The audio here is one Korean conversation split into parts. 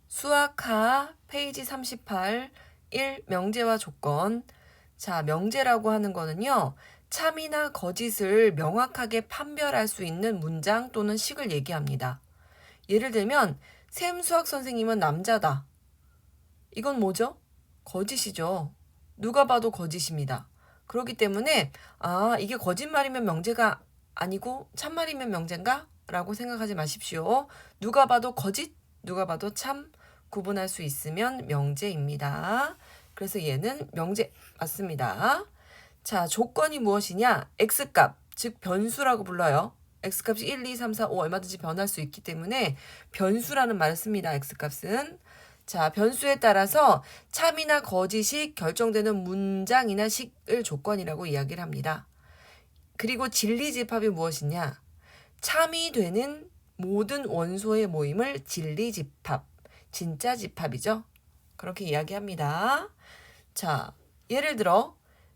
수학하 페이지 38, 1. 명제와 조건. 자, 명제라고 하는 거는요, 참이나 거짓을 명확하게 판별할 수 있는 문장 또는 식을 얘기합니다. 예를 들면, 샘 수학 선생님은 남자다. 이건 뭐죠? 거짓이죠. 누가 봐도 거짓입니다. 그렇기 때문에, 이게 거짓말이면 명제가 아니고 참말이면 명제인가? 라고 생각하지 마십시오. 누가 봐도 거짓, 누가 봐도 참 구분할 수 있으면 명제입니다. 그래서 얘는 명제 맞습니다. 자, 조건이 무엇이냐? x값, 즉 변수라고 불러요. x값이 1, 2, 3, 4, 5 얼마든지 변할 수 있기 때문에 변수라는 말을 씁니다. x값은. 자, 변수에 따라서 참이나 거짓이 결정되는 문장이나 식을 조건이라고 이야기를 합니다. 그리고 진리집합이 무엇이냐? 참이 되는 모든 원소의 모임을 진리집합, 진짜 집합이죠. 그렇게 이야기합니다. 자, 예를 들어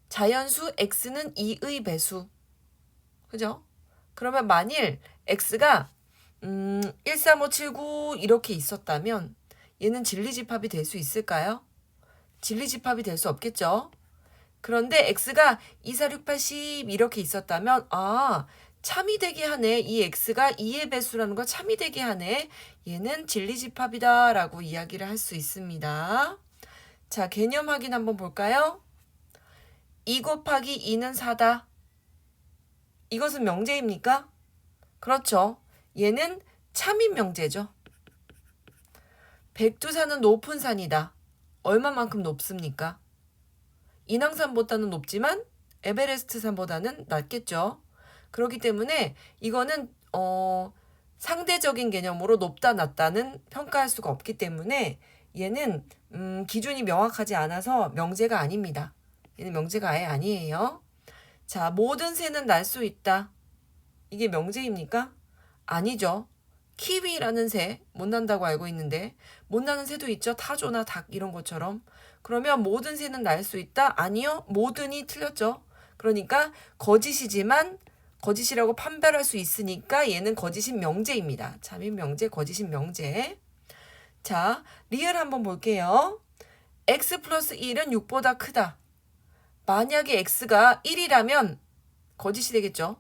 자연수 x는 2의 배수. 그죠? 그러면 만일 x가 13579 이렇게 있었다면 얘는 진리집합이 될 수 있을까요? 진리집합이 될 수 없겠죠. 그런데 x가 24680 이렇게 있었다면 참이 되게 하네. 이 x가 2의 배수라는 거 참이 되게 하네. 얘는 진리집합이다 라고 이야기를 할 수 있습니다. 자, 개념 확인 한번 볼까요? 2 곱하기 2는 4다. 이것은 명제입니까? 그렇죠. 얘는 참인 명제죠. 백두산은 높은 산이다. 얼마만큼 높습니까? 인왕산보다는 높지만 에베레스트산보다는 낮겠죠. 그렇기 때문에 이거는 상대적인 개념으로 높다 낮다는 평가할 수가 없기 때문에 얘는 기준이 명확하지 않아서 명제가 아닙니다. 얘는 명제가 아예 아니에요. 자, 모든 새는 날 수 있다. 이게 명제입니까? 아니죠. 키위라는 새 못 난다고 알고 있는데 못 나는 새도 있죠. 타조나 닭 이런 것처럼. 그러면 모든 새는 날 수 있다? 아니요. 모든이 틀렸죠. 그러니까 거짓이지만 거짓이라고 판별할 수 있으니까 얘는 거짓인 명제입니다. 참인 명제, 거짓인 명제. 자, 리을 한번 볼게요. x 플러스 1은 6보다 크다. 만약에 x가 1이라면 거짓이 되겠죠.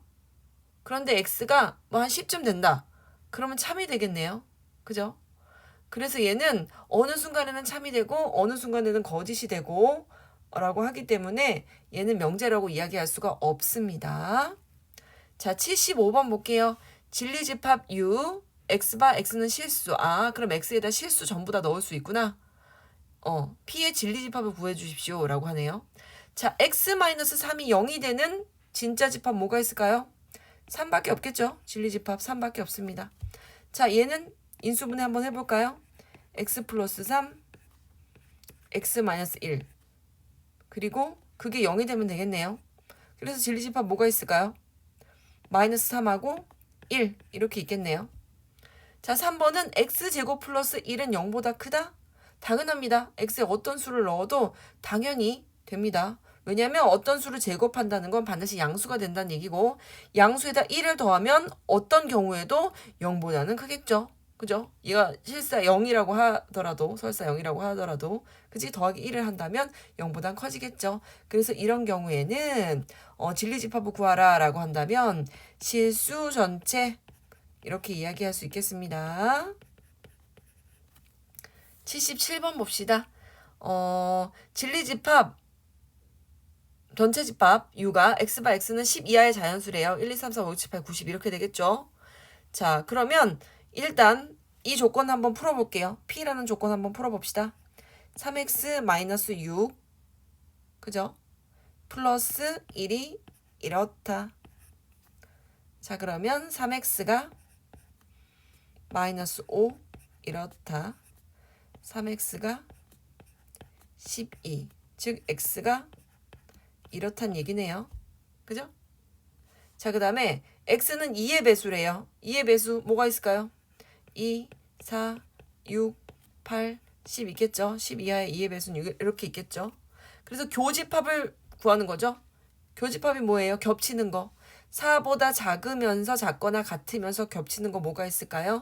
그런데 x가 뭐 한 10쯤 된다. 그러면 참이 되겠네요. 그죠? 그래서 얘는 어느 순간에는 참이 되고 어느 순간에는 거짓이 되고 라고 하기 때문에 얘는 명제라고 이야기할 수가 없습니다. 자, 75번 볼게요. 진리집합 U, x바 x는 실수. 그럼 x에다 실수 전부 다 넣을 수 있구나. p의 진리집합을 구해주십시오 라고 하네요. 자, x-3이 0이 되는 진짜 집합 뭐가 있을까요? 3밖에 없겠죠. 진리집합 3밖에 없습니다. 자, 얘는 인수분해 한번 해볼까요? x 플러스 3, x-1. 그리고 그게 0이 되면 되겠네요. 그래서 진리집합 뭐가 있을까요? 마이너스 3하고 1 이렇게 있겠네요. 자, 3번은 x제곱 플러스 1은 0보다 크다? 당연합니다. x에 어떤 수를 넣어도 당연히 됩니다. 왜냐하면 어떤 수를 제곱한다는 건 반드시 양수가 된다는 얘기고 양수에다 1을 더하면 어떤 경우에도 0보다는 크겠죠. 그죠? 얘가 실사 0이라고 하더라도 설사 0이라고 하더라도 그지 더하기 1을 한다면 0보단 커지겠죠. 그래서 이런 경우에는 진리집합을 구하라 라고 한다면 실수 전체 이렇게 이야기할 수 있겠습니다. 77번 봅시다. 진리집합 전체 집합 U가 x바 x는 10 이하의 자연수래요. 1, 2, 3, 4, 5, 6, 7, 8, 90 이렇게 되겠죠. 자, 그러면 일단 이 조건 한번 풀어볼게요. P라는 조건 한번 풀어봅시다. 3x-6 그죠? 플러스 1이 이렇다. 자, 그러면 3x가 마이너스 5 이렇다. 3x가 12 즉 x가 이렇단 얘기네요. 그죠? 자, 그 다음에 x는 2의 배수래요. 2의 배수 뭐가 있을까요? 2, 4, 6, 8, 10 있겠죠? 10 이하의 2의 배수는 이렇게 있겠죠? 그래서 교집합을 구하는 거죠. 교집합이 뭐예요? 겹치는 거. 4보다 작으면서 작거나 같으면서 겹치는 거 뭐가 있을까요?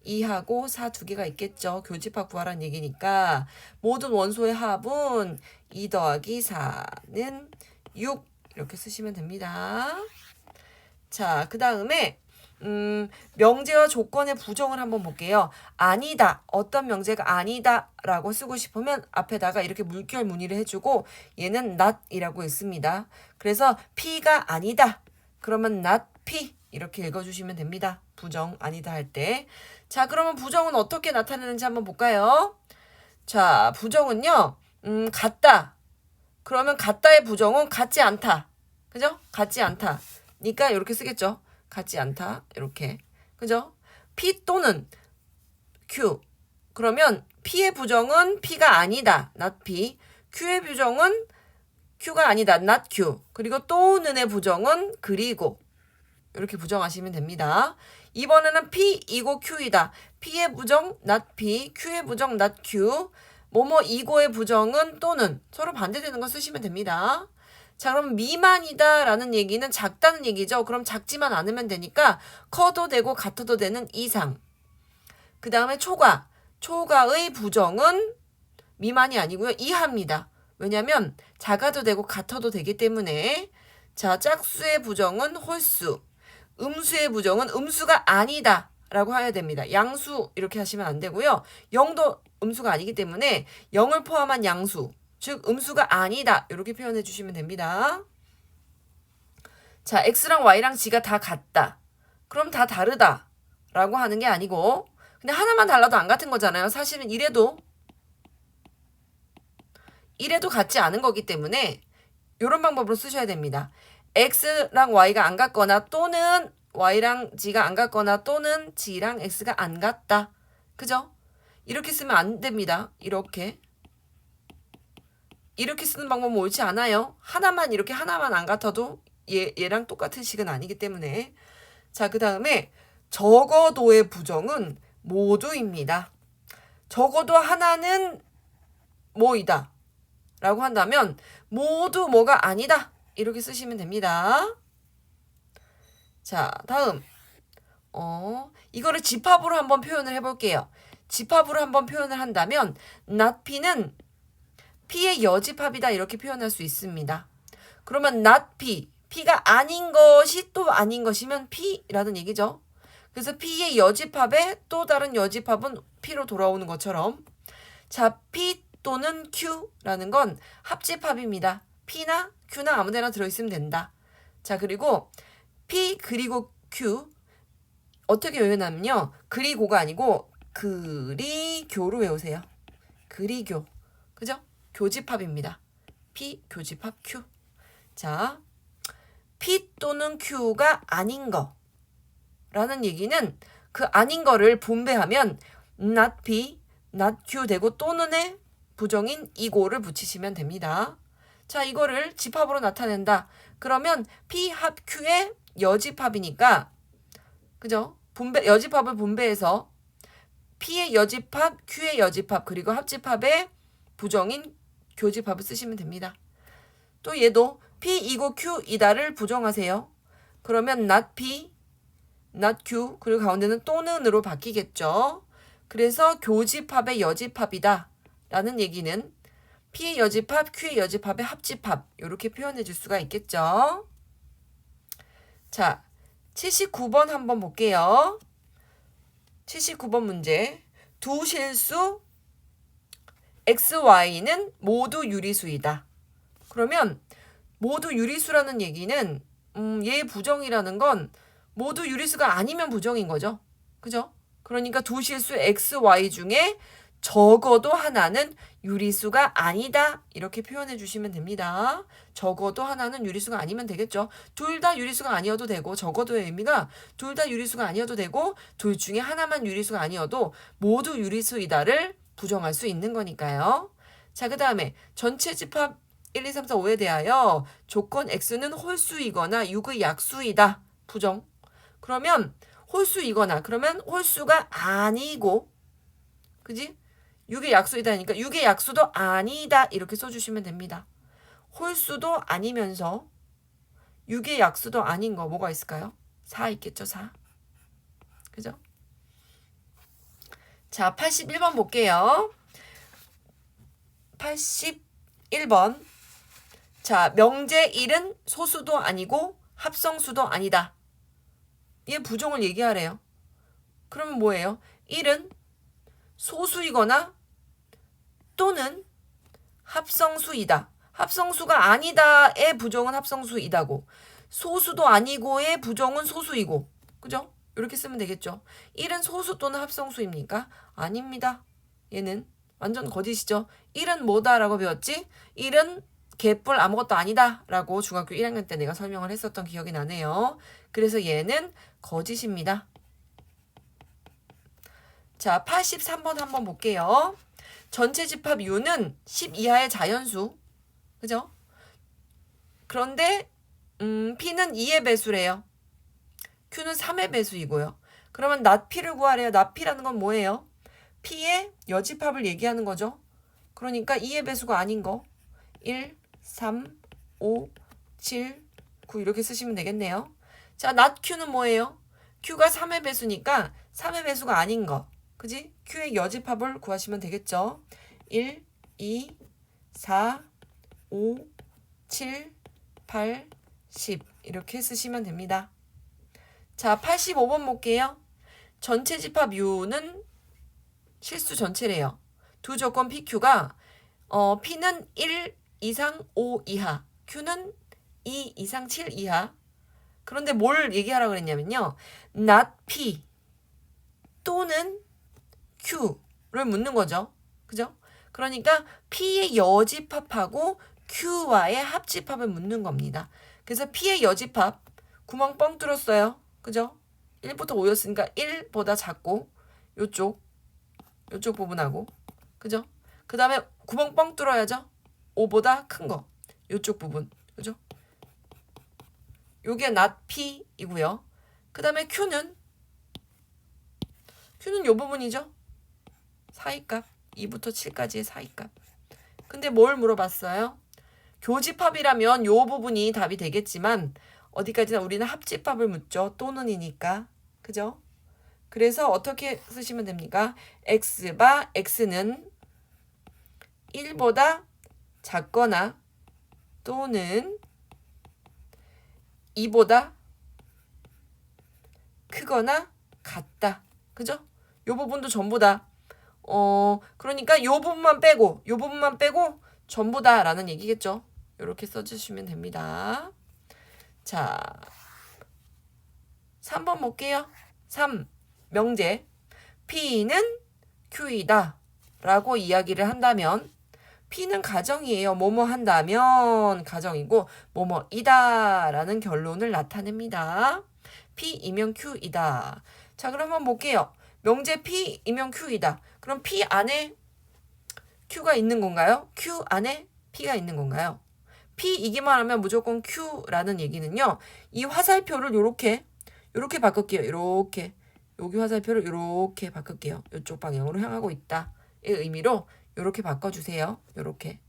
2하고 4 두 개가 있겠죠. 교집합 구하라는 얘기니까 모든 원소의 합은 2 더하기 4는 6 이렇게 쓰시면 됩니다. 자, 그 다음에 명제와 조건의 부정을 한번 볼게요. 아니다. 어떤 명제가 아니다 라고 쓰고 싶으면 앞에다가 이렇게 물결 무늬를 해주고 얘는 not이라고 있습니다. 그래서 P가 아니다. 그러면 not P 이렇게 읽어주시면 됩니다. 부정 아니다 할 때. 자, 그러면 부정은 어떻게 나타내는지 한번 볼까요? 자, 부정은요. 같다. 그러면 같다의 부정은 같지 않다. 그죠? 같지 않다. 니까 이렇게 쓰겠죠. 같지 않다. 이렇게. 그죠? P 또는 Q. 그러면 P의 부정은 P가 아니다. not P. Q의 부정은 Q가 아니다. not Q. 그리고 또는의 부정은 그리고. 이렇게 부정하시면 됩니다. 이번에는 P이고 Q이다. P의 부정 not P. Q의 부정 not Q. 뭐뭐 이고의 부정은 또는. 서로 반대되는 거 쓰시면 됩니다. 자, 그럼 미만이다 라는 얘기는 작다는 얘기죠. 그럼 작지만 않으면 되니까 커도 되고 같아도 되는 이상. 그 다음에 초과. 초과의 부정은 미만이 아니고요. 이하입니다. 왜냐면 작아도 되고 같아도 되기 때문에. 자, 짝수의 부정은 홀수. 음수의 부정은 음수가 아니다 라고 해야 됩니다. 양수 이렇게 하시면 안 되고요. 0도 음수가 아니기 때문에 0을 포함한 양수. 즉 음수가 아니다 이렇게 표현해 주시면 됩니다. 자, x랑 y랑 g가 다 같다. 그럼 다 다르다 라고 하는 게 아니고 근데 하나만 달라도 안 같은 거잖아요. 사실은 이래도 같지 않은 거기 때문에 이런 방법으로 쓰셔야 됩니다. x랑 y가 안 같거나 또는 y랑 g가 안 같거나 또는 g랑 x가 안 같다. 그죠? 이렇게 쓰면 안 됩니다. 이렇게 쓰는 방법은 옳지 않아요. 하나만 안 같아도 얘랑 똑같은 식은 아니기 때문에. 자, 그 다음에 적어도의 부정은 모두입니다. 적어도 하나는 뭐이다 라고 한다면 모두 뭐가 아니다 이렇게 쓰시면 됩니다. 자, 다음 이거를 집합으로 한번 표현을 해볼게요. 집합으로 한번 표현을 한다면 not P는 P의 여집합이다 이렇게 표현할 수 있습니다. 그러면 not P, P가 아닌 것이 또 아닌 것이면 P라는 얘기죠. 그래서 P의 여집합에 또 다른 여집합은 P로 돌아오는 것처럼 자, P 또는 Q라는 건 합집합입니다. P나 Q나 아무데나 들어있으면 된다. 자, 그리고 P 그리고 Q 어떻게 외우냐면요. 그리고가 아니고 그리교로 외우세요. 그리교. 그죠? 교집합입니다. P 교집합 Q. 자, P 또는 Q가 아닌 거 라는 얘기는 그 아닌 거를 분배하면 not P, not Q 되고 또는의 부정인 이고를 붙이시면 됩니다. 자, 이거를 집합으로 나타낸다. 그러면 P 합 Q의 여집합이니까 그죠? 여집합을 분배해서 P의 여집합, Q의 여집합, 그리고 합집합의 부정인 교집합을 쓰시면 됩니다. 또 얘도 P이고 Q이다를 부정하세요. 그러면 not P, not Q, 그리고 가운데는 또는으로 바뀌겠죠. 그래서 교집합의 여집합이다 라는 얘기는 P의 여집합, Q의 여집합의 합집합 이렇게 표현해 줄 수가 있겠죠. 자, 79번 한번 볼게요. 79번 문제. 두 실수 x, y는 모두 유리수이다. 그러면 모두 유리수라는 얘기는 얘의 부정이라는 건 모두 유리수가 아니면 부정인 거죠. 그죠? 그러니까 두 실수 x, y 중에 적어도 하나는 유리수가 아니다. 이렇게 표현해 주시면 됩니다. 적어도 하나는 유리수가 아니면 되겠죠. 둘 다 유리수가 아니어도 되고 적어도의 의미가 둘 다 유리수가 아니어도 되고 둘 중에 하나만 유리수가 아니어도 모두 유리수이다를 부정할 수 있는 거니까요. 자, 그 다음에 전체 집합 1, 2, 3, 4, 5에 대하여 조건 x는 홀수이거나 6의 약수이다. 부정. 그러면 홀수이거나 그러면 홀수가 아니고 그지? 6의 약수이다니까 6의 약수도 아니다 이렇게 써주시면 됩니다. 홀수도 아니면서 6의 약수도 아닌 거 뭐가 있을까요? 4 있겠죠. 4. 그죠? 자, 81번 볼게요. 81번. 자, 명제 1은 소수도 아니고 합성수도 아니다. 얘 부종을 얘기하래요. 그러면 뭐예요? 1은 소수이거나 또는 합성수이다. 합성수가 아니다의 부종은 합성수이다고. 소수도 아니고의 부종은 소수이고. 그죠? 이렇게 쓰면 되겠죠. 1은 소수 또는 합성수입니까? 아닙니다. 얘는 완전 거짓이죠. 1은 뭐다라고 배웠지? 1은 개뿔 아무것도 아니다 라고 중학교 1학년 때 내가 설명을 했었던 기억이 나네요. 그래서 얘는 거짓입니다. 자, 83번 한번 볼게요. 전체 집합 U는 10 이하의 자연수. 그죠? 그런데 P는 2의 배수래요. Q는 3의 배수이고요. 그러면 낫 P를 구하래요. 낫 P라는 건 뭐예요? P의 여집합을 얘기하는 거죠. 그러니까 2의 배수가 아닌 거. 1, 3, 5, 7, 9 이렇게 쓰시면 되겠네요. 자, 낫 Q는 뭐예요? Q가 3의 배수니까 3의 배수가 아닌 거. 그지? Q의 여집합을 구하시면 되겠죠. 1, 2, 4, 5, 7, 8, 10 이렇게 쓰시면 됩니다. 자, 85번 볼게요. 전체 집합 U는 실수 전체래요. 두 조건 PQ가 P는 1 이상 5 이하, Q는 2 이상 7 이하. 그런데 뭘 얘기하라고 그랬냐면요. not P 또는 Q를 묻는 거죠. 그죠? 그러니까 P의 여집합하고 Q와의 합집합을 묻는 겁니다. 그래서 P의 여집합 구멍 뻥 뚫었어요. 그죠? 1부터 5였으니까 1보다 작고 요쪽 부분하고 그죠? 그 다음에 구멍 뻥 뚫어야죠. 5보다 큰 거 요쪽 부분 그죠? 요게 not P이고요. 그 다음에 Q는 요 부분이죠. 사이값 2부터 7까지의 사이값. 근데 뭘 물어봤어요? 교집합이라면 요 부분이 답이 되겠지만 어디까지나 우리는 합집합을 묻죠. 또는이니까. 그죠? 그래서 어떻게 쓰시면 됩니까? x바 x는 1보다 작거나 또는 2보다 크거나 같다. 그죠? 요 부분도 전부 다 그러니까 요 부분만 빼고 전부 다라는 얘기겠죠. 이렇게 써주시면 됩니다. 자, 3번 볼게요. 3. 명제. P는 Q이다 라고 이야기를 한다면 P는 가정이에요. 뭐뭐 한다면 가정이고 뭐뭐이다 라는 결론을 나타냅니다. P이면 Q이다. 자, 그럼 한번 볼게요. 명제 P이면 Q이다. 그럼 P 안에 Q가 있는 건가요? Q 안에 P가 있는 건가요? P이기만 하면 무조건 Q라는 얘기는요. 이 화살표를 요렇게 바꿀게요. 요렇게. 여기 화살표를 요렇게 바꿀게요. 이쪽 방향으로 향하고 있다. 의 의미로 요렇게 바꿔주세요. 요렇게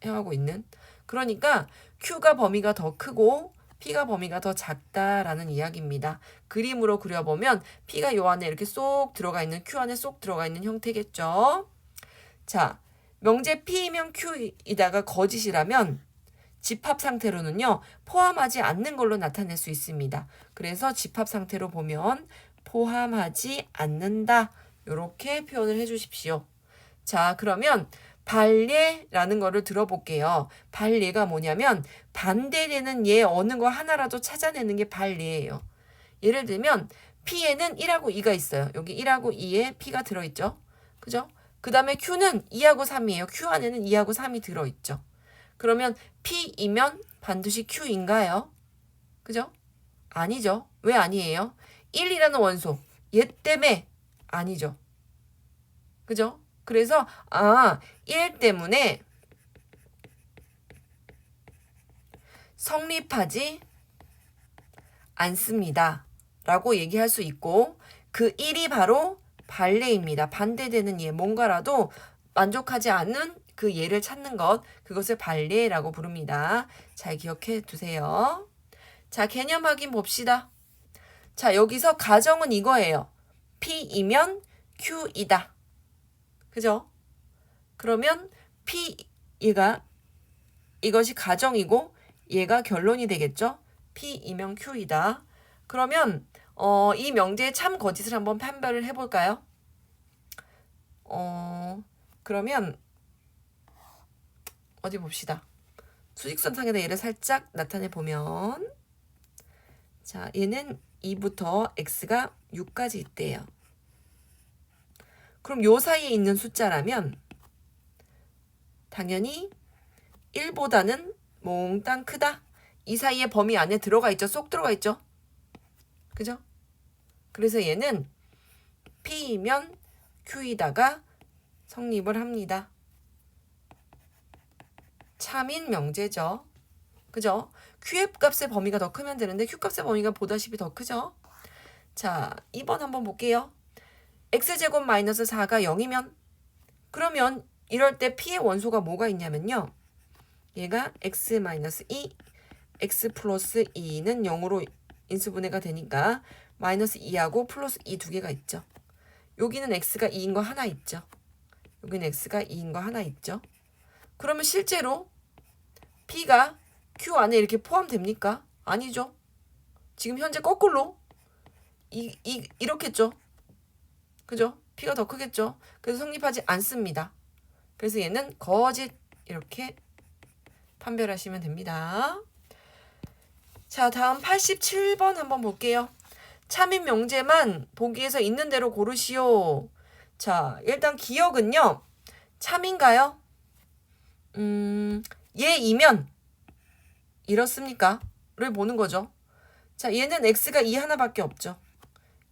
향하고 있는. 그러니까 Q가 범위가 더 크고 P가 범위가 더 작다라는 이야기입니다. 그림으로 그려보면 P가 요 안에 이렇게 쏙 들어가 있는 Q 안에 쏙 들어가 있는 형태겠죠. 자, 명제 P이면 Q이다가 거짓이라면 집합 상태로는요. 포함하지 않는 걸로 나타낼 수 있습니다. 그래서 집합 상태로 보면 포함하지 않는다. 이렇게 표현을 해주십시오. 자, 그러면 반례라는 거를 들어볼게요. 반례가 뭐냐면 반대되는 예 어느 거 하나라도 찾아내는 게 반례예요. 예를 들면 P에는 1하고 2가 있어요. 여기 1하고 2에 P가 들어있죠. 그죠? 그 다음에 Q는 2하고 3이에요. Q 안에는 2하고 3이 들어있죠. 그러면 P이면 반드시 Q인가요? 그죠? 아니죠. 왜 아니에요? 1이라는 원소 얘 때문에 아니죠. 그죠? 그래서 1 때문에 성립하지 않습니다. 라고 얘기할 수 있고 그 1이 바로 반례입니다. 반대되는 예, 뭔가라도 만족하지 않는 그 예를 찾는 것, 그것을 반례라고 부릅니다. 잘 기억해 두세요. 자, 개념 확인 봅시다. 자, 여기서 가정은 이거예요. P이면 Q이다. 그죠? 그러면 P 이것이 가정이고 얘가 결론이 되겠죠? P이면 Q이다. 그러면 이 명제의 참 거짓을 한번 판별을 해볼까요? 그러면 어디 봅시다. 수직선상에다 얘를 살짝 나타내 보면 자, 얘는 2부터 x가 6까지 있대요. 그럼 요 사이에 있는 숫자라면 당연히 1보다는 몽땅 크다. 이 사이에 범위 안에 들어가 있죠. 쏙 들어가 있죠. 그죠? 그래서 얘는 P이면 Q이다가 성립을 합니다. 참인 명제죠. 그죠? Q의 값의 범위가 더 크면 되는데 Q 값의 범위가 보다시피 더 크죠. 자, 2번 한번 볼게요. x제곱 마이너스 4가 0이면 그러면 이럴 때 P의 원소가 뭐가 있냐면요. 얘가 x 마이너스 2, x 플러스 2는 0으로 인수분해가 되니까 마이너스 2하고 플러스 2 두 개가 있죠. 여기는 x가 2인 거 하나 있죠. 여기는 x가 2인 거 하나 있죠. 그러면 실제로 P가 Q 안에 이렇게 포함됩니까? 아니죠. 지금 현재 거꾸로 이렇겠죠. 그죠? P가 더 크겠죠. 그래서 성립하지 않습니다. 그래서 얘는 거짓 이렇게 판별하시면 됩니다. 자, 다음 87번 한번 볼게요. 참인 명제만 보기에서 있는 대로 고르시오. 자, 일단 기억은요. 참인가요? 얘이면 이렇습니까? 를 보는 거죠. 자, 얘는 x가 2 하나밖에 없죠.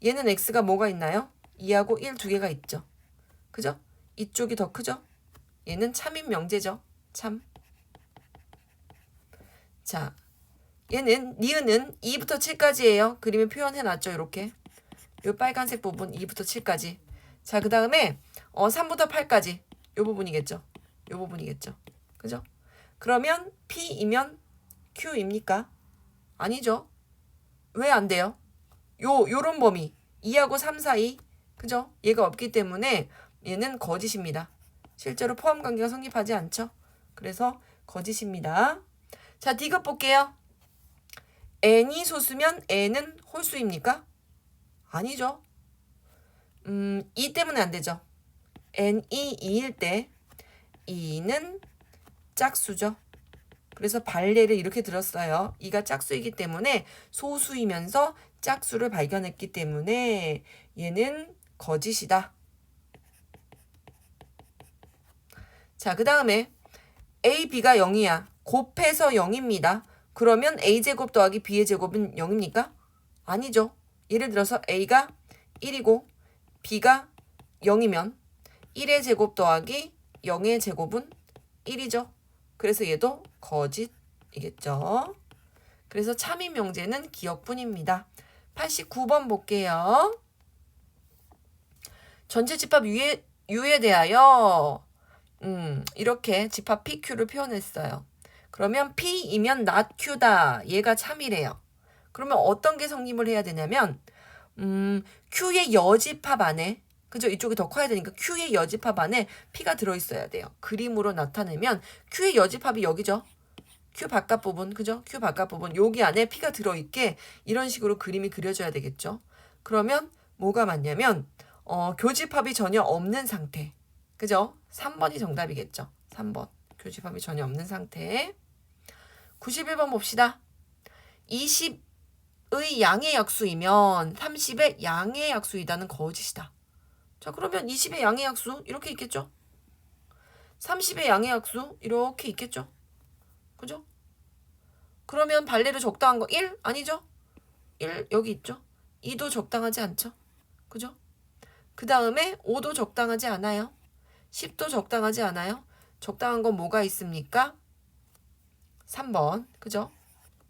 얘는 x가 뭐가 있나요? 2하고 1 두 개가 있죠. 그죠? 이쪽이 더 크죠? 얘는 참인 명제죠. 참. 자, 얘는 니은은 2부터 7까지예요. 그림에 표현해놨죠. 이렇게. 요 빨간색 부분 2부터 7까지. 자, 그 다음에 3부터 8까지. 요 부분이겠죠. 요 부분이겠죠. 그죠? 그러면 P이면 Q입니까? 아니죠. 왜 안 돼요? 요런 범위 2하고 3 사이 그죠? 얘가 없기 때문에 얘는 거짓입니다. 실제로 포함 관계가 성립하지 않죠. 그래서 거짓입니다. 자, D급 볼게요. n이 소수면 n은 홀수입니까? 아니죠. 2 때문에 안 되죠. n이 2일 때 2는 짝수죠. 그래서 발례를 이렇게 들었어요. 2가 짝수이기 때문에 소수이면서 짝수를 발견했기 때문에 얘는 거짓이다. 자, 그 다음에 a, b가 0이야. 곱해서 0입니다. 그러면 a제곱 더하기 b의 제곱은 0입니까? 아니죠. 예를 들어서 a가 1이고 b가 0이면 1의 제곱 더하기 0의 제곱은 1이죠. 그래서 얘도 거짓이겠죠. 그래서 참인 명제는 기억뿐입니다. 89번 볼게요. 전체 집합 U에 대하여 이렇게 집합 PQ를 표현했어요. 그러면 P이면 not Q다. 얘가 참이래요. 그러면 어떤 게 성립을 해야 되냐면 Q의 여집합 안에 그죠? 이쪽이 더 커야 되니까 Q의 여집합 안에 P가 들어있어야 돼요. 그림으로 나타내면 Q의 여집합이 여기죠. Q 바깥 부분, 그죠? Q 바깥 부분, 여기 안에 P가 들어있게 이런 식으로 그림이 그려져야 되겠죠. 그러면 뭐가 맞냐면 교집합이 전혀 없는 상태. 그죠? 3번이 정답이겠죠. 3번. 교집합이 전혀 없는 상태. 91번 봅시다. 20의 양의 약수이면 30의 양의 약수이다는 거짓이다. 자, 그러면 20의 양의 약수 이렇게 있겠죠? 30의 양의 약수 이렇게 있겠죠? 그죠? 그러면 발레로 적당한 거 1? 아니죠? 1 여기 있죠? 2도 적당하지 않죠? 그죠? 그 다음에 5도 적당하지 않아요. 10도 적당하지 않아요. 적당한 건 뭐가 있습니까? 3번. 그죠?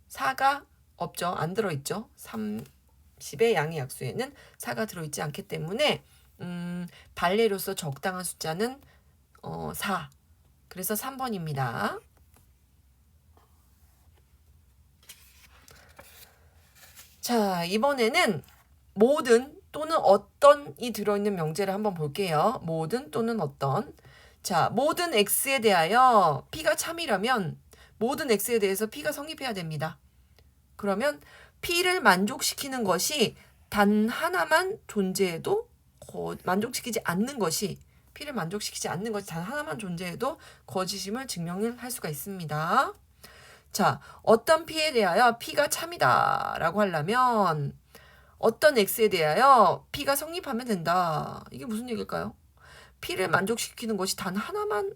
4가 없죠. 안 들어있죠. 30의 양의 약수에는 4가 들어있지 않기 때문에 발레로서 적당한 숫자는 4. 그래서 3번입니다. 자, 이번에는 모든 또는 어떤이 들어있는 명제를 한번 볼게요. 모든 또는 어떤. 자, 모든 x에 대하여 p가 참이라면 모든 x에 대해서 p가 성립해야 됩니다. 그러면 p를 만족시키는 것이 단 하나만 존재해도 만족시키지 않는 것이 p를 만족시키지 않는 것이 단 하나만 존재해도 거짓임을 증명할 수가 있습니다. 자, 어떤 p에 대하여 p가 참이다 라고 하려면 어떤 x에 대하여 p가 성립하면 된다. 이게 무슨 얘기일까요? p를 만족시키는 것이 단 하나만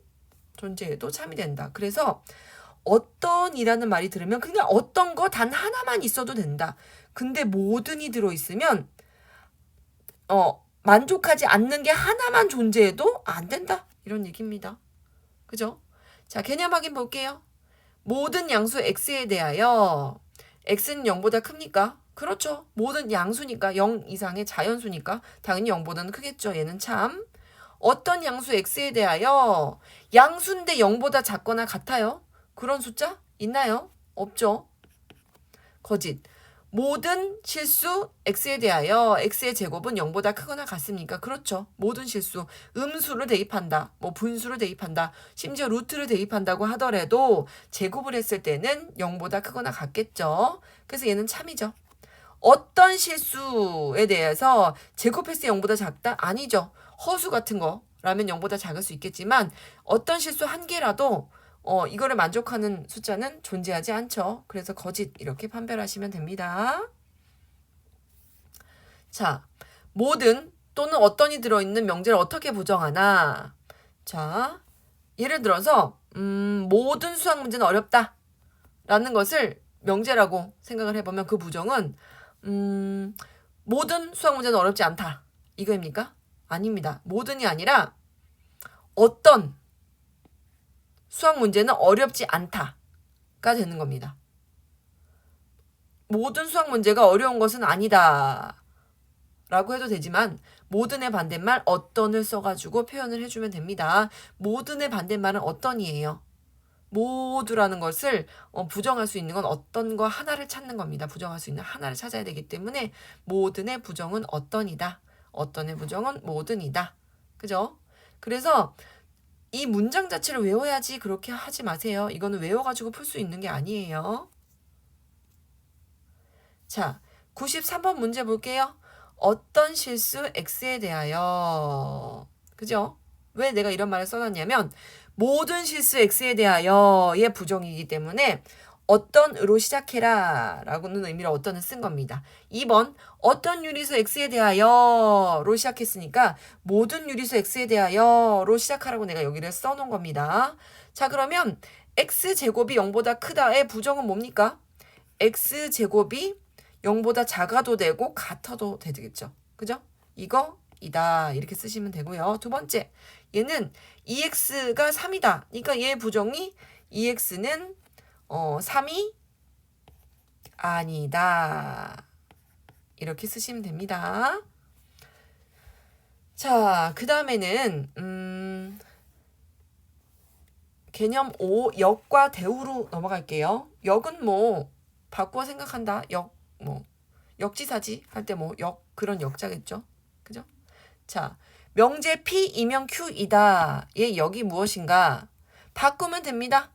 존재해도 참이 된다. 그래서 어떤이라는 말이 들으면 그냥 어떤 거 단 하나만 있어도 된다. 근데 모든이 들어있으면 만족하지 않는 게 하나만 존재해도 안 된다. 이런 얘기입니다. 그죠? 자, 개념 확인 볼게요. 모든 양수 x에 대하여 x는 0보다 큽니까? 그렇죠. 모든 양수니까 0 이상의 자연수니까 당연히 0보다는 크겠죠. 얘는 참. 어떤 양수 x에 대하여 양수인데 0보다 작거나 같아요? 그런 숫자 있나요? 없죠. 거짓. 모든 실수 x에 대하여 x의 제곱은 0보다 크거나 같습니까? 그렇죠. 모든 실수. 음수를 대입한다. 뭐 분수를 대입한다. 심지어 루트를 대입한다고 하더라도 제곱을 했을 때는 0보다 크거나 같겠죠. 그래서 얘는 참이죠. 어떤 실수에 대해서 제곱했을 때 0보다 작다? 아니죠. 허수 같은 거라면 0보다 작을 수 있겠지만 어떤 실수 한 개라도 이거를 만족하는 숫자는 존재하지 않죠. 그래서 거짓 이렇게 판별하시면 됩니다. 자, 모든 또는 어떤이 들어있는 명제를 어떻게 부정하나? 자, 예를 들어서 모든 수학 문제는 어렵다 라는 것을 명제라고 생각을 해보면 그 부정은 모든 수학 문제는 어렵지 않다 이거입니까? 아닙니다. 모든이 아니라 어떤 수학 문제는 어렵지 않다가 되는 겁니다. 모든 수학 문제가 어려운 것은 아니다 라고 해도 되지만 모든의 반대말 어떤을 써가지고 표현을 해주면 됩니다. 모든의 반대말은 어떤이에요. 모두라는 것을 부정할 수 있는 건 어떤 거 하나를 찾는 겁니다. 부정할 수 있는 하나를 찾아야 되기 때문에 모든의 부정은 어떤이다. 어떤의 부정은 모든이다. 그죠? 그래서 이 문장 자체를 외워야지 그렇게 하지 마세요. 이거는 외워가지고 풀 수 있는 게 아니에요. 자, 93번 문제 볼게요. 어떤 실수 x에 대하여 그죠? 왜 내가 이런 말을 써놨냐면 모든 실수 x에 대하여의 부정이기 때문에 어떤으로 시작해라 라고는 의미로 어떤을 쓴 겁니다. 2번 어떤 유리수 x에 대하여로 시작했으니까 모든 유리수 x에 대하여로 시작하라고 내가 여기를 써놓은 겁니다. 자, 그러면 x제곱이 0보다 크다의 부정은 뭡니까? x제곱이 0보다 작아도 되고 같아도 되겠죠. 그죠? 이거이다 이렇게 쓰시면 되고요. 두 번째, 얘는 2x가 3이다. 그러니까 얘 부정이 2x는 3이 아니다. 이렇게 쓰시면 됩니다. 자, 그 다음에는 개념 5 역과 대우로 넘어갈게요. 역은 뭐 바꾸어 생각한다. 역지사지 할 때 그런 역자겠죠. 그죠? 자, 명제 P이면 Q이다. 얘 역이 무엇인가? 바꾸면 됩니다.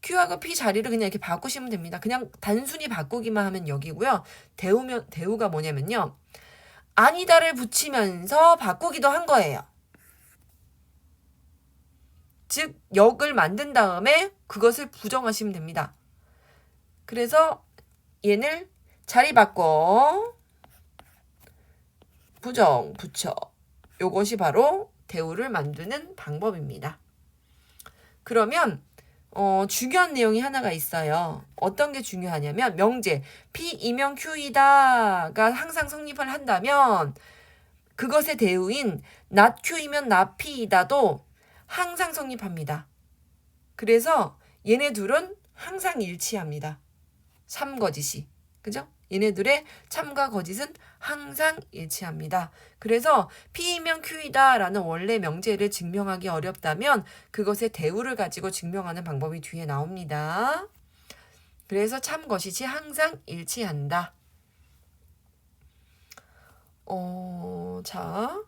Q하고 P 자리를 그냥 이렇게 바꾸시면 됩니다. 그냥 단순히 바꾸기만 하면 역이고요. 대우가 뭐냐면요. 아니다를 붙이면서 바꾸기도 한 거예요. 즉, 역을 만든 다음에 그것을 부정하시면 됩니다. 그래서 얘를 자리 바꿔 부정 붙여 요것이 바로 대우를 만드는 방법입니다. 그러면 중요한 내용이 하나가 있어요. 어떤 게 중요하냐면 명제 P이면 Q이다가 항상 성립을 한다면 그것의 대우인 not Q이면 not P이다도 항상 성립합니다. 그래서 얘네 둘은 항상 일치합니다. 참거짓이. 그죠? 얘네들의 참과 거짓은 항상 일치합니다. 그래서 P이면 Q이다 라는 원래 명제를 증명하기 어렵다면 그것의 대우를 가지고 증명하는 방법이 뒤에 나옵니다. 그래서 참거짓이 항상 일치한다. 자,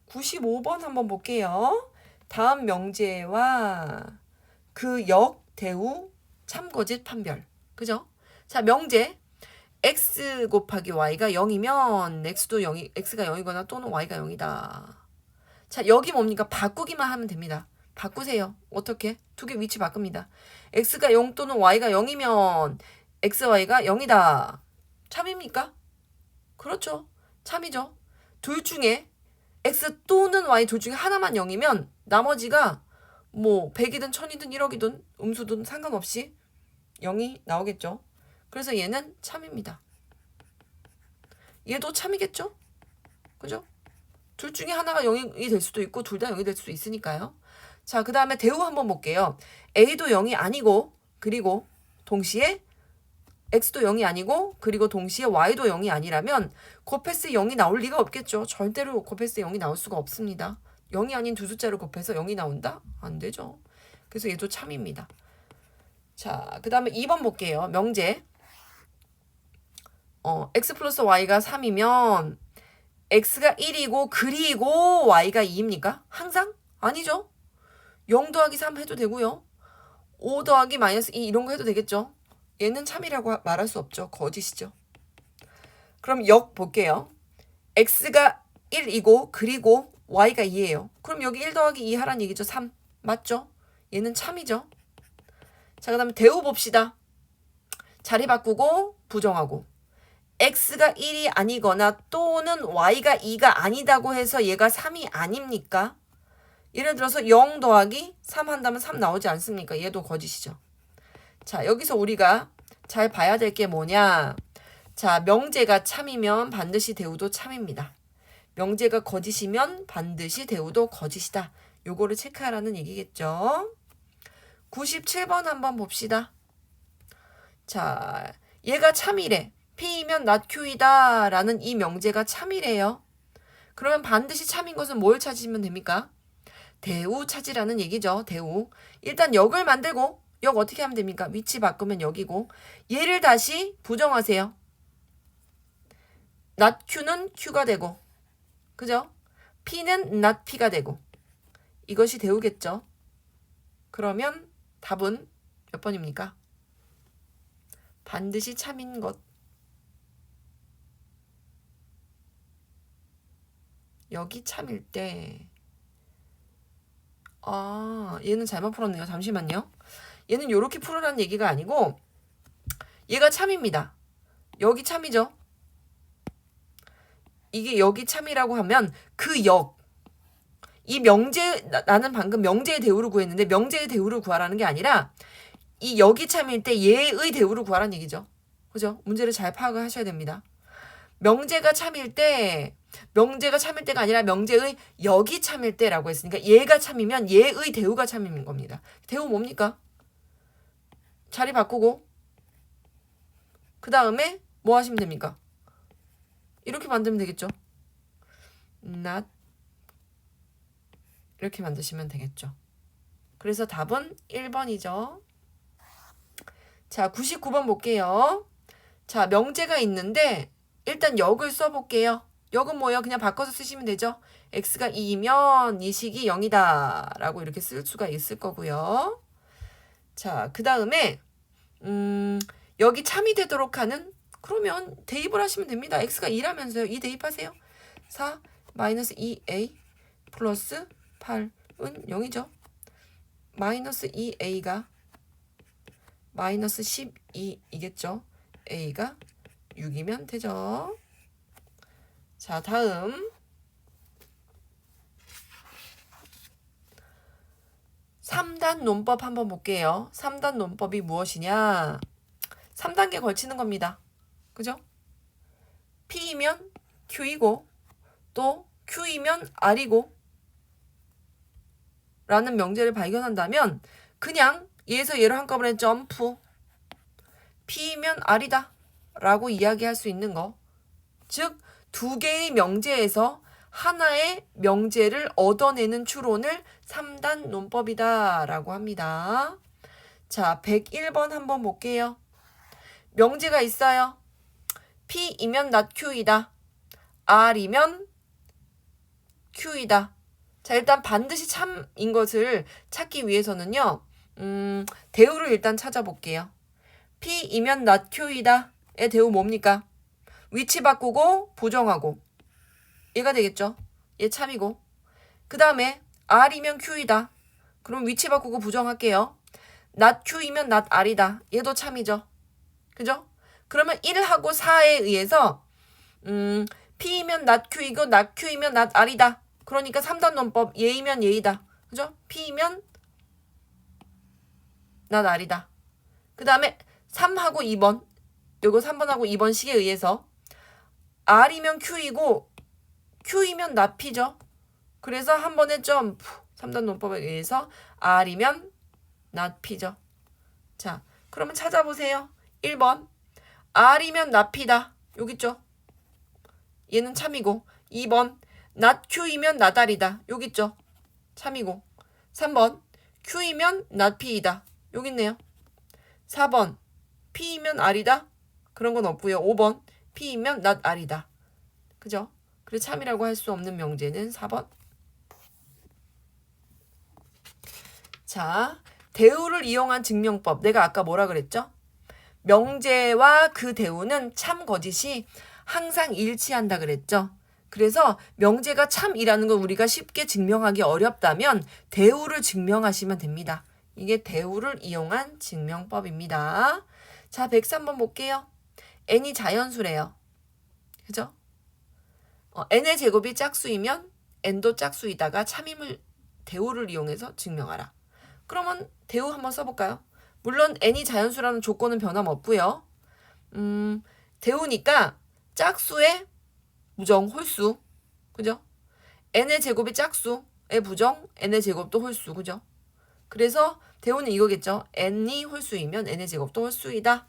95번 한번 볼게요. 다음 명제와 그 역, 대우, 참거짓, 판별. 그죠? 자, 명제. x 곱하기 y가 0이면 x도 0이, x가 0이거나 또는 y가 0이다. 자, 여기 뭡니까? 바꾸기만 하면 됩니다. 바꾸세요. 어떻게? 두 개 위치 바꿉니다. x가 0 또는 y가 0이면 xy가 0이다. 참입니까? 그렇죠. 참이죠. 둘 중에 x 또는 y 둘 중에 하나만 0이면 나머지가 뭐 100이든 1000이든 1억이든 음수든 상관없이 0이 나오겠죠. 그래서 얘는 참입니다. 얘도 참이겠죠? 그죠? 둘 중에 하나가 0이 될 수도 있고 둘 다 0이 될 수도 있으니까요. 자, 그 다음에 대우 한번 볼게요. a도 0이 아니고 그리고 동시에 x도 0이 아니고 그리고 동시에 y도 0이 아니라면 곱해서 0이 나올 리가 없겠죠. 절대로 곱해서 0이 나올 수가 없습니다. 0이 아닌 두 숫자를 곱해서 0이 나온다? 안 되죠. 그래서 얘도 참입니다. 자, 그 다음에 2번 볼게요. 명제. x 플러스 y가 3이면 x가 1이고 그리고 y가 2입니까? 항상? 아니죠. 0 더하기 3 해도 되고요. 5 더하기 마이너스 2 이런 거 해도 되겠죠. 얘는 참이라고 말할 수 없죠. 거짓이죠. 그럼 역 볼게요. x가 1이고 그리고 y가 2예요. 그럼 여기 1 더하기 2 하란 얘기죠. 3. 맞죠? 얘는 참이죠. 자, 그 다음에 대우 봅시다. 자리 바꾸고 부정하고 x가 1이 아니거나 또는 y가 2가 아니다고 해서 얘가 3이 아닙니까? 예를 들어서 0 더하기 3 한다면 3 나오지 않습니까? 얘도 거짓이죠. 자, 여기서 우리가 잘 봐야 될 게 뭐냐? 자, 명제가 참이면 반드시 대우도 참입니다. 명제가 거짓이면 반드시 대우도 거짓이다. 요거를 체크하라는 얘기겠죠. 97번 한번 봅시다. 자, 얘가 참이래. P이면 not Q이다 라는 이 명제가 참이래요. 그러면 반드시 참인 것은 뭘 찾으시면 됩니까? 대우 찾으라는 얘기죠. 대우. 일단 역을 만들고 역 어떻게 하면 됩니까? 위치 바꾸면 역이고 얘를 다시 부정하세요. not Q는 Q가 되고 그죠? P는 not P가 되고 이것이 대우겠죠. 그러면 답은 몇 번입니까? 반드시 참인 것. 여기 참일 때 얘는 잘못 풀었네요. 잠시만요. 얘는 요렇게 풀으라는 얘기가 아니고 얘가 참입니다. 여기 참이죠. 이게 여기 참이라고 하면 그 역. 이 명제 나는 방금 명제의 대우를 구했는데 명제의 대우를 구하라는 게 아니라 이 여기 참일 때 얘의 대우를 구하라는 얘기죠. 그죠? 문제를 잘 파악을 하셔야 됩니다. 명제가 참일 때가 아니라 명제의 역이 참일 때라고 했으니까 얘가 참이면 얘의 대우가 참인 겁니다. 대우 뭡니까? 자리 바꾸고 그 다음에 뭐 하시면 됩니까? 이렇게 만들면 되겠죠. not 이렇게 만드시면 되겠죠. 그래서 답은 1번이죠. 자, 99번 볼게요. 자, 명제가 있는데 일단 역을 써볼게요. 역은 뭐예요? 그냥 바꿔서 쓰시면 되죠. x가 2이면 이 식이 0이다 라고 이렇게 쓸 수가 있을 거고요. 자, 그 다음에 여기 참이 되도록 하는 그러면 대입을 하시면 됩니다. x가 2라면서요. 2 대입하세요. 4 마이너스 2a 플러스 8은 0이죠. 마이너스 2a가 마이너스 12이겠죠. a가 6이면 되죠. 자, 다음 3단 논법 한번 볼게요. 3단 논법이 무엇이냐? 3단계 걸치는 겁니다. 그죠? P이면 Q이고 또 Q이면 R이고 라는 명제를 발견한다면 그냥 얘에서 얘로 한꺼번에 점프 P이면 R이다 라고 이야기할 수 있는 거. 즉, 두 개의 명제에서 하나의 명제를 얻어내는 추론을 3단 논법이다 라고 합니다. 자, 101번 한번 볼게요. 명제가 있어요. P이면 not Q이다. R이면 Q이다. 자, 일단 반드시 참인 것을 찾기 위해서는요. 대우를 일단 찾아볼게요. P이면 not Q이다. 의 대우 뭡니까? 위치 바꾸고 부정하고. 얘가 되겠죠. 얘 참이고. 그 다음에 R이면 Q이다. 그럼 위치 바꾸고 부정할게요. not Q이면 not R이다. 얘도 참이죠. 그죠? 그러면 1하고 4에 의해서 P이면 not Q이고 not Q이면 not R이다. 그러니까 3단 논법 얘이면 얘이다. 그죠? P이면 not R이다. 그 다음에 3하고 2번 요거 3번하고 2번 식에 의해서 R이면 Q이고 Q이면 not P죠. 그래서 한 번에 점 3단 논법에 의해서 R이면 not P죠. 자, 그러면 찾아보세요. 1번 R이면 not P다. 여기 있죠. 얘는 참이고. 2번 not Q이면 not R이다. 여기 있죠. 참이고. 3번 Q이면 not P이다. 여기 있네요. 4번 P이면 R이다. 그런 건 없고요. 5번 P이면 not R이다. 그죠? 그래서 참이라고 할 수 없는 명제는 4번. 자, 대우를 이용한 증명법. 내가 아까 뭐라 그랬죠? 명제와 그 대우는 참 거짓이 항상 일치한다 그랬죠. 그래서 명제가 참이라는 걸 우리가 쉽게 증명하기 어렵다면 대우를 증명하시면 됩니다. 이게 대우를 이용한 증명법입니다. 자, 103번 볼게요. n이 자연수래요. 그죠? n의 제곱이 짝수이면 n도 짝수이다가 참임을 대우를 이용해서 증명하라. 그러면 대우 한번 써볼까요? 물론 n이 자연수라는 조건은 변함없고요. 대우니까 짝수의 부정 홀수. 그죠? n의 제곱이 짝수의 부정 n의 제곱도 홀수. 그죠? 그래서 대우는 이거겠죠. n이 홀수이면 n의 제곱도 홀수이다.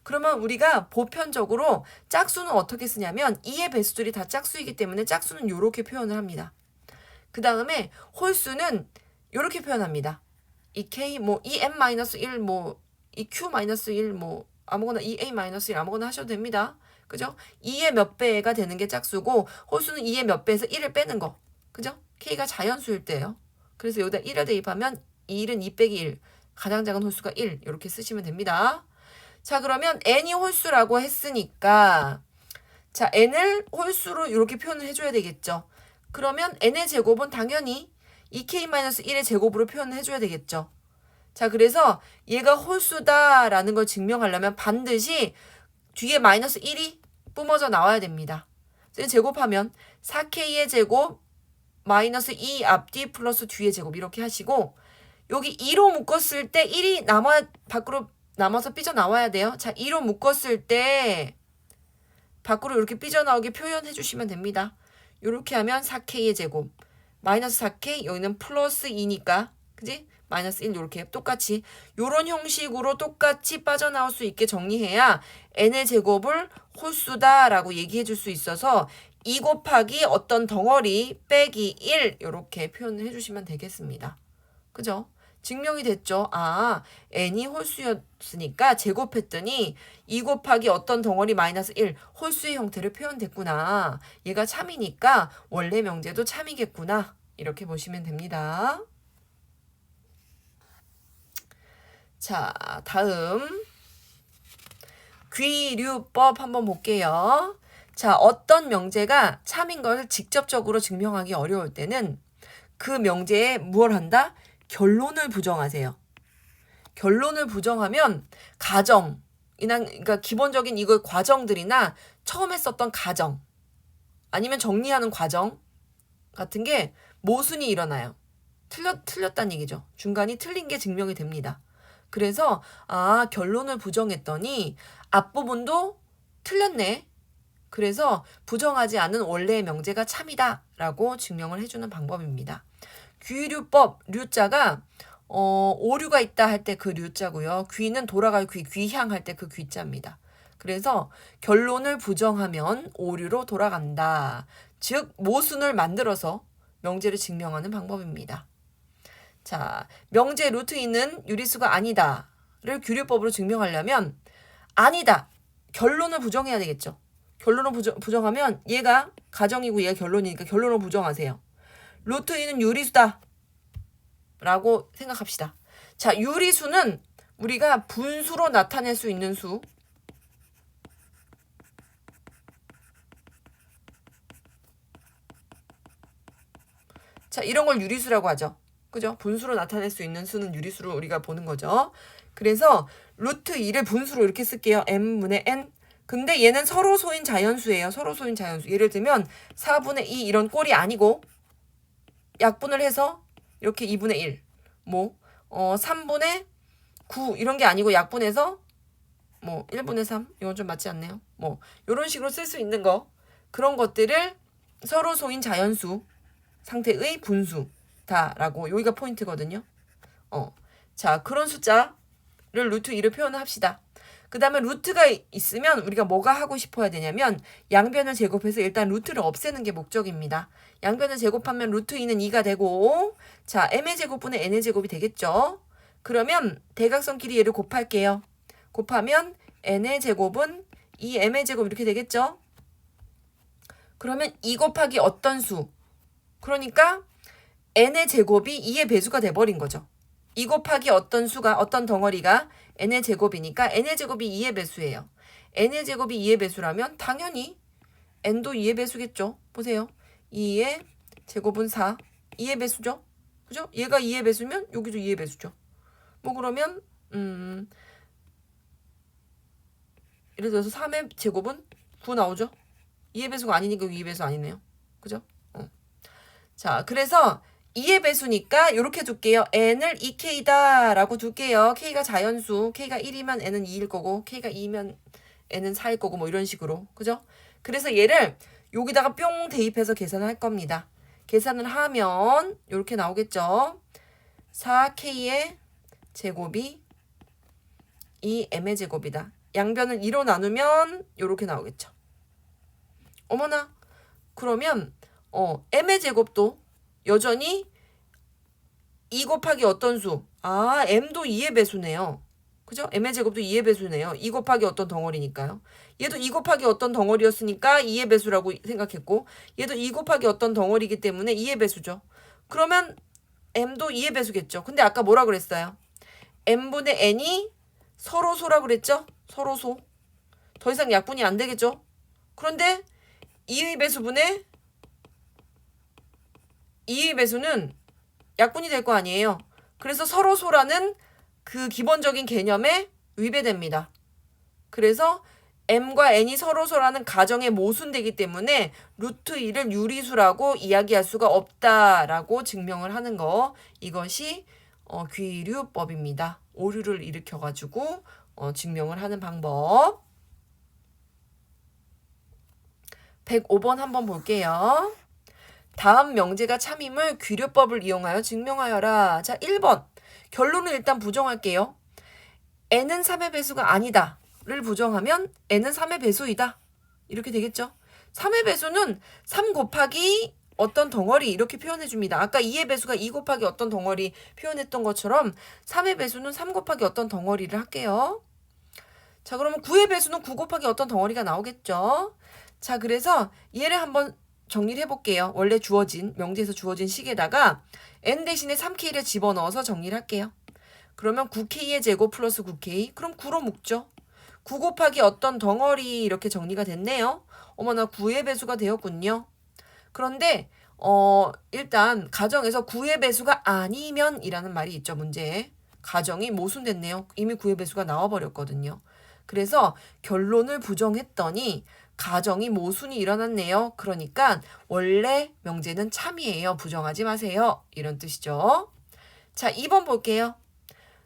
그러면 우리가 보편적으로 짝수는 어떻게 쓰냐면 2의 배수들이 다 짝수이기 때문에 짝수는 이렇게 표현을 합니다. 그 다음에 홀수는 이렇게 표현합니다. 이 k 이 n-1 이 q-1 아무거나 이 a-1 아무거나 하셔도 됩니다. 그죠? 2의 몇 배가 되는 게 짝수고 홀수는 2의 몇 배에서 1을 빼는 거. 그죠? k가 자연수일 때예요. 그래서 여기다 1을 대입하면 1은 2 빼기 1. 가장 작은 홀수가 1. 이렇게 쓰시면 됩니다. 자, 그러면 n이 홀수라고 했으니까 자, n을 홀수로 이렇게 표현을 해줘야 되겠죠. 그러면 n의 제곱은 당연히 2k-1의 제곱으로 표현을 해줘야 되겠죠. 자, 그래서 얘가 홀수다라는 걸 증명하려면 반드시 뒤에 마이너스 1이 뿜어져 나와야 됩니다. 제곱하면 4k의 제곱 마이너스 2 앞뒤 플러스 뒤의 제곱 이렇게 하시고 여기 2로 묶었을 때 1이 밖으로 남아서 삐져나와야 돼요. 자, 2로 묶었을 때 밖으로 이렇게 삐져나오게 표현해 주시면 됩니다. 이렇게 하면 4k의 제곱 마이너스 4k 여기는 플러스 2니까 그지? 마이너스 1 이렇게 똑같이 이런 형식으로 똑같이 빠져나올 수 있게 정리해야 n의 제곱을 홀수다라고 얘기해 줄 수 있어서 2 곱하기 어떤 덩어리 빼기 1 이렇게 표현을 해주시면 되겠습니다. 그죠? 증명이 됐죠? 아, n이 홀수였으니까 제곱했더니 2 곱하기 어떤 덩어리 마이너스 1 홀수의 형태를 표현됐구나. 얘가 참이니까 원래 명제도 참이겠구나. 이렇게 보시면 됩니다. 자, 다음 귀류법 한번 볼게요. 자, 어떤 명제가 참인 것을 직접적으로 증명하기 어려울 때는 그 명제에 무엇을 한다? 결론을 부정하세요. 결론을 부정하면 그러니까 기본적인 이거 과정들이나 처음에 썼던 가정 아니면 정리하는 과정 같은 게 모순이 일어나요. 틀렸다는 얘기죠. 중간이 틀린 게 증명이 됩니다. 그래서 결론을 부정했더니 앞부분도 틀렸네. 그래서 부정하지 않은 원래의 명제가 참이다 라고 증명을 해주는 방법입니다. 귀류법, 류자가 오류가 있다 할 때 그 류자고요. 귀는 돌아갈 귀향할 때 그 귀자입니다. 그래서 결론을 부정하면 오류로 돌아간다. 즉 모순을 만들어서 명제를 증명하는 방법입니다. 자, 명제 루트 2는 유리수가 아니다를 귀류법으로 증명하려면 아니다. 결론을 부정해야 되겠죠. 결론을 부정하면 얘가 가정이고 얘가 결론이니까 결론을 부정하세요. 루트 2는 유리수다 라고 생각합시다. 자, 유리수는 우리가 분수로 나타낼 수 있는 수. 자, 이런 걸 유리수라고 하죠. 그죠? 분수로 나타낼 수 있는 수는 유리수로 우리가 보는 거죠. 그래서 루트 2를 분수로 이렇게 쓸게요. m분의 n. 근데 얘는 서로소인 자연수예요. 서로소인 자연수. 예를 들면 4분의 2 이런 꼴이 아니고 약분을 해서 이렇게 2분의 1. 3분의 9 이런 게 아니고 약분해서 1분의 3 이건 좀 맞지 않네요. 이런 식으로 쓸 수 있는 거. 그런 것들을 서로소인 자연수 상태의 분수다라고 여기가 포인트거든요. 자, 그런 숫자를 루트 2를 표현합시다. 그 다음에 루트가 있으면 우리가 뭐가 하고 싶어야 되냐면 양변을 제곱해서 일단 루트를 없애는 게 목적입니다. 양변을 제곱하면 루트 2는 2가 되고 자, m의 제곱분의 n의 제곱이 되겠죠. 그러면 대각선끼리 얘를 곱할게요. 곱하면 n의 제곱은 2m의 제곱 이렇게 되겠죠. 그러면 2 곱하기 어떤 수? 그러니까 n의 제곱이 2의 배수가 돼버린 거죠. 2 곱하기 어떤 수가 어떤 덩어리가 n의 제곱이니까 n의 제곱이 2의 배수예요. n의 제곱이 2의 배수라면 당연히 n도 2의 배수겠죠. 보세요. 2의 제곱은 4. 2의 배수죠. 그죠? 얘가 2의 배수면 여기도 2의 배수죠. 그러면 예를 들어서 3의 제곱은 9 나오죠. 2의 배수가 아니니까 2의 배수 아니네요. 그죠? 자, 그래서 2의 배수니까 이렇게 둘게요. n을 2k다 라고 둘게요. k가 자연수. k가 1이면 n은 2일 거고 k가 2면 n은 4일 거고 이런 식으로. 그죠? 그래서 얘를 여기다가 뿅 대입해서 계산을 할 겁니다. 계산을 하면 이렇게 나오겠죠. 4k의 제곱이 2m의 제곱이다. 양변을 2로 나누면 이렇게 나오겠죠. 어머나. 그러면 m의 제곱도 여전히 2 곱하기 어떤 수? m도 2의 배수네요. 그죠? m의 제곱도 2의 배수네요. 2 곱하기 어떤 덩어리니까요. 얘도 2 곱하기 어떤 덩어리였으니까 2의 배수라고 생각했고 얘도 2 곱하기 어떤 덩어리이기 때문에 2의 배수죠. 그러면 m도 2의 배수겠죠. 근데 아까 뭐라 그랬어요? m분의 n이 서로소라고 그랬죠? 서로소. 더 이상 약분이 안 되겠죠? 그런데 2의 배수분의 2의 배수는 약분이 될 거 아니에요. 그래서 서로소라는 그 기본적인 개념에 위배됩니다. 그래서 m과 n이 서로소라는 가정에 모순되기 때문에 루트 2를 유리수라고 이야기할 수가 없다라고 증명을 하는 거. 이것이 귀류법입니다. 오류를 일으켜가지고 증명을 하는 방법. 105번 한번 볼게요. 다음 명제가 참임을 귀류법을 이용하여 증명하여라. 자, 1번. 결론을 일단 부정할게요. n은 3의 배수가 아니다. 를 부정하면 n은 3의 배수이다. 이렇게 되겠죠. 3의 배수는 3 곱하기 어떤 덩어리 이렇게 표현해 줍니다. 아까 2의 배수가 2 곱하기 어떤 덩어리 표현했던 것처럼 3의 배수는 3 곱하기 어떤 덩어리를 할게요. 자, 그러면 9의 배수는 9 곱하기 어떤 덩어리가 나오겠죠. 자, 그래서 얘를 한번 정리를 해볼게요. 원래 명제에서 주어진 식에다가 n 대신에 3k를 집어넣어서 정리를 할게요. 그러면 9k의 제곱 플러스 9k. 그럼 9로 묶죠. 9 곱하기 어떤 덩어리 이렇게 정리가 됐네요. 어머나 9의 배수가 되었군요. 그런데 일단 가정에서 9의 배수가 아니면 이라는 말이 있죠. 문제에. 가정이 모순됐네요. 이미 9의 배수가 나와버렸거든요. 그래서 결론을 부정했더니 가정이 모순이 일어났네요. 그러니까 원래 명제는 참이에요. 부정하지 마세요. 이런 뜻이죠. 자, 2번 볼게요.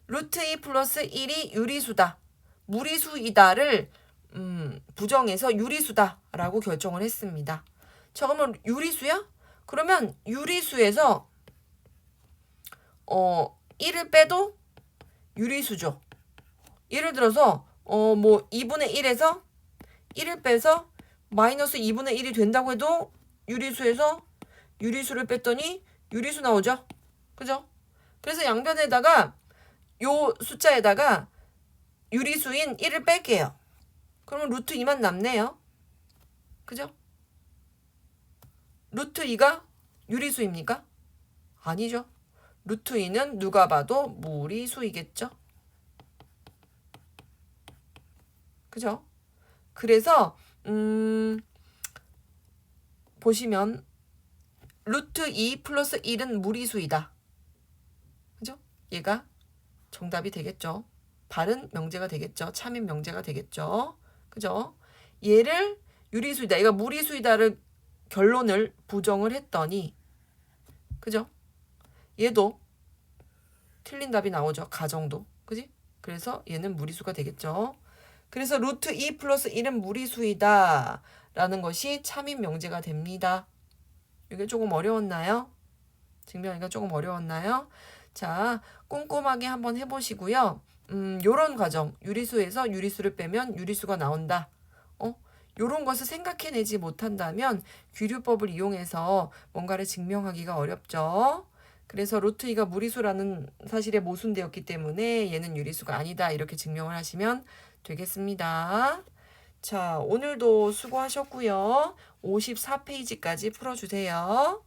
루트 2 플러스 1이 유리수다. 무리수이다를 부정해서 유리수다라고 결정을 했습니다. 자, 그러면 유리수야? 그러면 유리수에서 1을 빼도 유리수죠. 예를 들어서 2분의 1에서 1을 빼서 마이너스 2분의 1이 된다고 해도 유리수에서 유리수를 뺐더니 유리수 나오죠. 그죠? 그래서 양변에다가 요 숫자에다가 유리수인 1을 뺄게요. 그러면 루트 2만 남네요. 그죠? 루트 2가 유리수입니까? 아니죠. 루트 2는 누가 봐도 무리수이겠죠. 그죠? 그래서 보시면 루트 2 플러스 1은 무리수이다. 그죠? 얘가 정답이 되겠죠. 바른 명제가 되겠죠. 참인 명제가 되겠죠. 그죠? 얘를 유리수이다. 얘가 무리수이다를 결론을 부정을 했더니 그죠? 얘도 틀린 답이 나오죠. 가정도. 그지? 그래서 얘는 무리수가 되겠죠. 그래서 루트 2 플러스 1은 무리수이다 라는 것이 참인 명제가 됩니다. 이게 조금 어려웠나요? 증명하기가 조금 어려웠나요? 자, 꼼꼼하게 한번 해보시고요. 요런 과정, 유리수에서 유리수를 빼면 유리수가 나온다. 요런 것을 생각해내지 못한다면 귀류법을 이용해서 뭔가를 증명하기가 어렵죠. 그래서 루트 2가 무리수라는 사실에 모순되었기 때문에 얘는 유리수가 아니다. 이렇게 증명을 하시면 되겠습니다. 자, 오늘도 수고하셨고요. 54페이지까지 풀어주세요.